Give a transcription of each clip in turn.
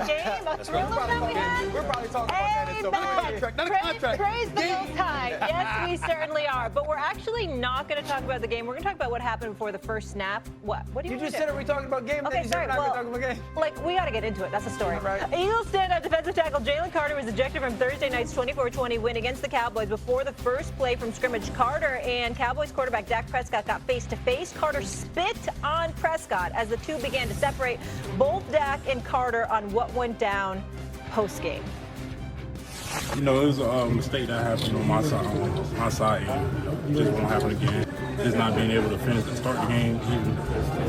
a game, a thriller that we had? We're probably talking about that in some contract, not a contract. Praise the Most High. Yes, we certainly are. But we're actually not going to talk about the game. We're going to talk about what happened before the first snap. What do you just said, are we talking about game? Okay, sorry. Well, like, we got to get into it. That's the story. Right. Eagles standout defensive tackle Jalen Carter was ejected from Thursday night's 24-20 win against the Cowboys before the first play from scrimmage. Carter and Cowboys quarterback Dak Prescott got face-to-face. Carter spit on Prescott as the two began to separate. Both Dak and Carter on what went down post-game. You know, it was a mistake that happened on my side, and it just won't happen again. Just not being able to start the game, even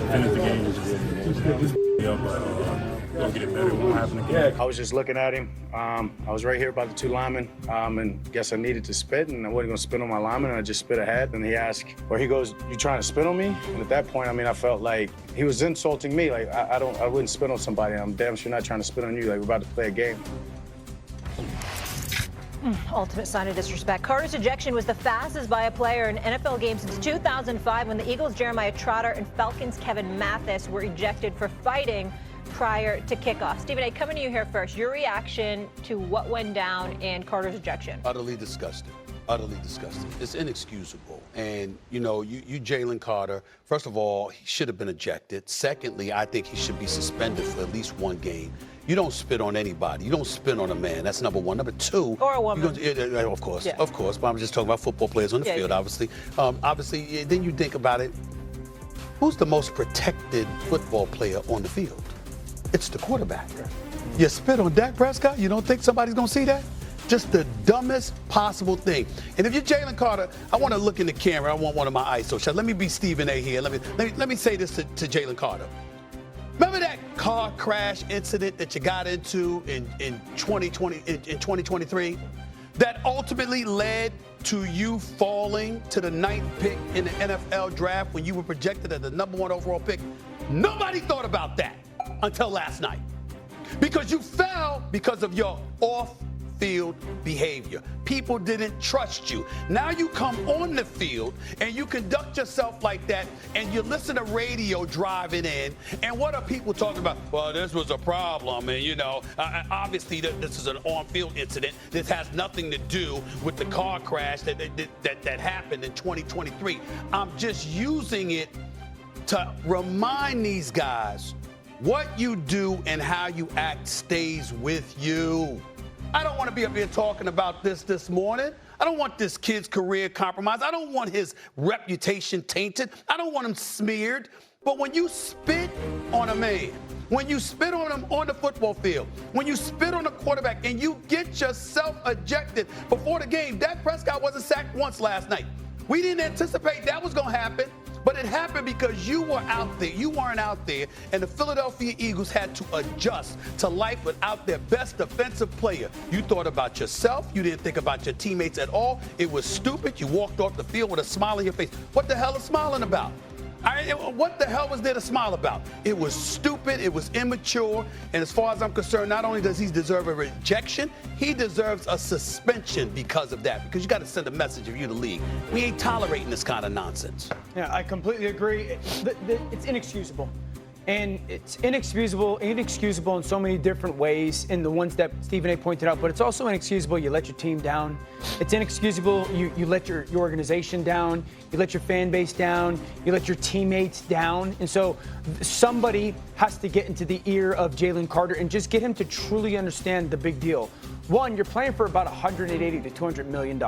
finish the game, just up, but we'll get it better. It won't happen again. I was just looking at him. I was right here by the two linemen, and guess I needed to spit, and I wasn't gonna spit on my lineman, and I just spit ahead. And he asked, or he goes, "You trying to spit on me?" And at that point, I mean, I felt like he was insulting me. Like I wouldn't spit on somebody. I'm damn sure not trying to spit on you. Like we're about to play a game. Ultimate sign of disrespect. Carter's ejection was the fastest by a player in an NFL game since 2005 when the Eagles' Jeremiah Trotter and Falcons' Kevin Mathis were ejected for fighting prior to kickoff. Stephen A., coming to you here first. Your reaction to what went down in Carter's ejection? Utterly disgusting. Utterly disgusting. It's inexcusable. And, you know, you Jalen Carter, first of all, he should have been ejected. Secondly, I think he should be suspended for at least one game. You don't spit on anybody. You don't spit on a man. That's number one. Number two. Or a woman. Of course. Yeah. Of course. But I'm just talking about football players on the field, obviously. Obviously, then you think about it. Who's the most protected football player on the field? It's the quarterback. You spit on Dak Prescott? You don't think somebody's going to see that? Just the dumbest possible thing. And if you're Jalen Carter, I want to look in the camera. I want one of my ISO shots. Let me be Stephen A. here. Let me say this to Jalen Carter. Remember that car crash incident that you got into in 2023 that ultimately led to you falling to the 9th pick in the NFL draft when you were projected as the #1 overall pick? Nobody thought about that until last night because you fell because of your off-field behavior. People didn't trust you. Now you come on the field and you conduct yourself like that and you listen to radio driving in. And what are people talking about? Well, this was a problem. And, you know, obviously this is an on-field incident. This has nothing to do with the car crash that happened in 2023. I'm just using it to remind these guys what you do and how you act stays with you. I don't want to be up here talking about this morning. I don't want this kid's career compromised. I don't want his reputation tainted. I don't want him smeared. But when you spit on a man, when you spit on him on the football field, when you spit on a quarterback and you get yourself ejected before the game, Dak Prescott wasn't sacked once last night. We didn't anticipate that was going to happen. But it happened because you were out there. You weren't out there. And the Philadelphia Eagles had to adjust to life without their best defensive player. You thought about yourself. You didn't think about your teammates at all. It was stupid. You walked off the field with a smile on your face. What the hell is smiling about? What the hell was there to smile about? It was stupid. It was immature. And as far as I'm concerned, not only does he deserve a rejection, he deserves a suspension because of that. Because you got to send a message of you to the league. We ain't tolerating this kind of nonsense. Yeah, I completely agree. It's inexcusable. And it's inexcusable in so many different ways in the ones that Stephen A. pointed out, but it's also inexcusable you let your team down. It's inexcusable you let your organization down, you let your fan base down, you let your teammates down. And so somebody has to get into the ear of Jalen Carter and just get him to truly understand the big deal. One, you're playing for about $180 to $200 million.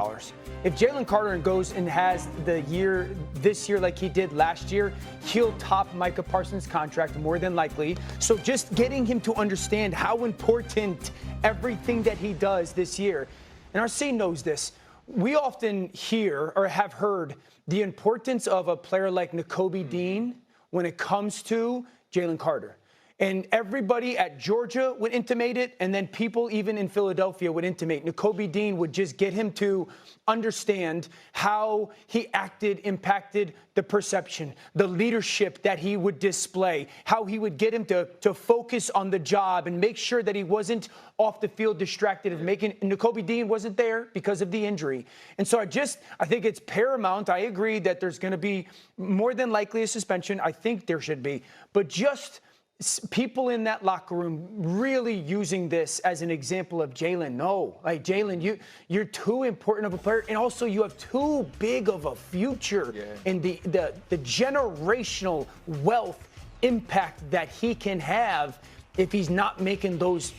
If Jalen Carter goes and has the year this year like he did last year, he'll top Micah Parsons' contract more than likely. So just getting him to understand how important everything that he does this year. And RC knows this. We often hear or have heard the importance of a player like Nakobe Dean when it comes to Jalen Carter. And everybody at Georgia would intimate it, and then people even in Philadelphia would intimate. Nakobe Dean would just get him to understand how he acted, impacted the perception, the leadership that he would display, how he would get him to focus on the job and make sure that he wasn't off the field distracted and Nakobe Dean wasn't there because of the injury. And so I think it's paramount. I agree that there's going to be more than likely a suspension. I think there should be. But just people in that locker room really using this as an example of Jalen. No, like Jalen, you're too important of a player, and also you have too big of a future in the generational wealth impact that he can have if he's not making those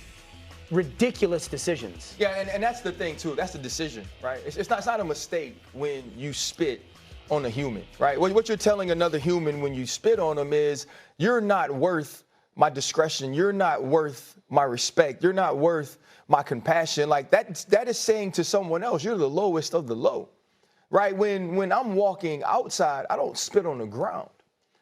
ridiculous decisions. Yeah, and that's the thing too. That's the decision, right? It's not a mistake when you spit on a human, right? What you're telling another human when you spit on them is you're not worth my discretion. You're not worth my respect. You're not worth my compassion. Like that is saying to someone else, you're the lowest of the low, right? When I'm walking outside, I don't spit on the ground,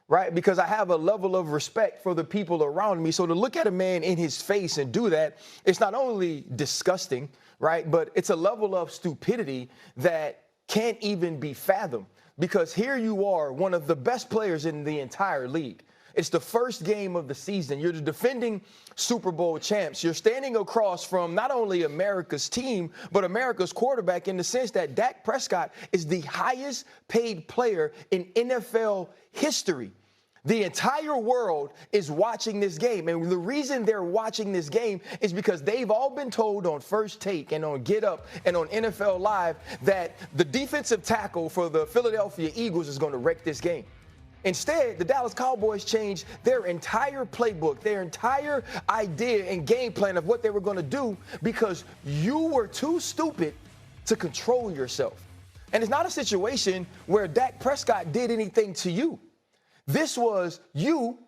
right? Because I have a level of respect for the people around me. So to look at a man in his face and do that, it's not only disgusting, right? But it's a level of stupidity that can't even be fathomed. Because here you are, one of the best players in the entire league. It's the first game of the season. You're the defending Super Bowl champs. You're standing across from not only America's team, but America's quarterback in the sense that Dak Prescott is the highest paid player in NFL history. The entire world is watching this game. And the reason they're watching this game is because they've all been told on First Take and on Get Up and on NFL Live that the defensive tackle for the Philadelphia Eagles is going to wreck this game. Instead, the Dallas Cowboys changed their entire playbook, their entire idea and game plan of what they were going to do because you were too stupid to control yourself. And it's not a situation where Dak Prescott did anything to you. This was you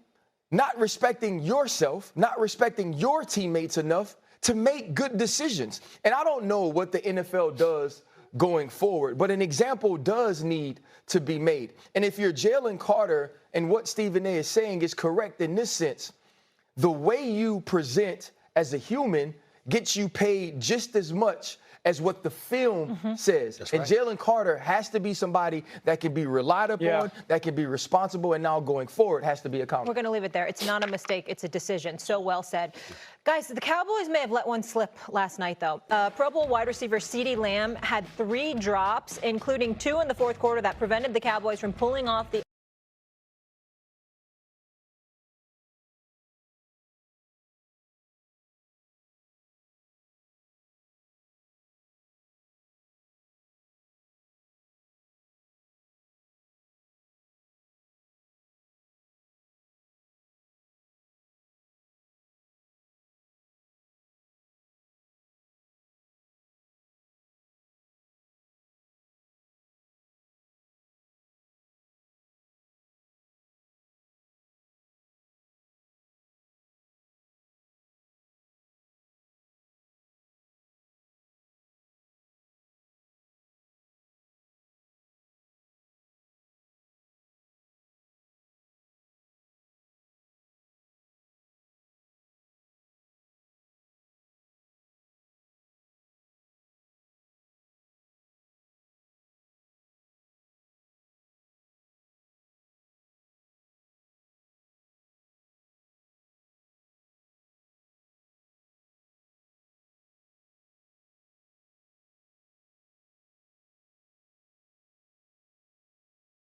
not respecting yourself, not respecting your teammates enough to make good decisions. And I don't know what the NFL does going forward, but an example does need to be made. And if you're Jalen Carter and what Stephen A is saying is correct in this sense, the way you present as a human gets you paid just as much as what the film says. That's right. And Jalen Carter has to be somebody that can be relied upon, that can be responsible, and now going forward has to be accountable. We're going to leave it there. It's not a mistake. It's a decision. So well said. Guys, the Cowboys may have let one slip last night, though. Pro Bowl wide receiver CeeDee Lamb had 3 drops, including 2 in the fourth quarter that prevented the Cowboys from pulling off the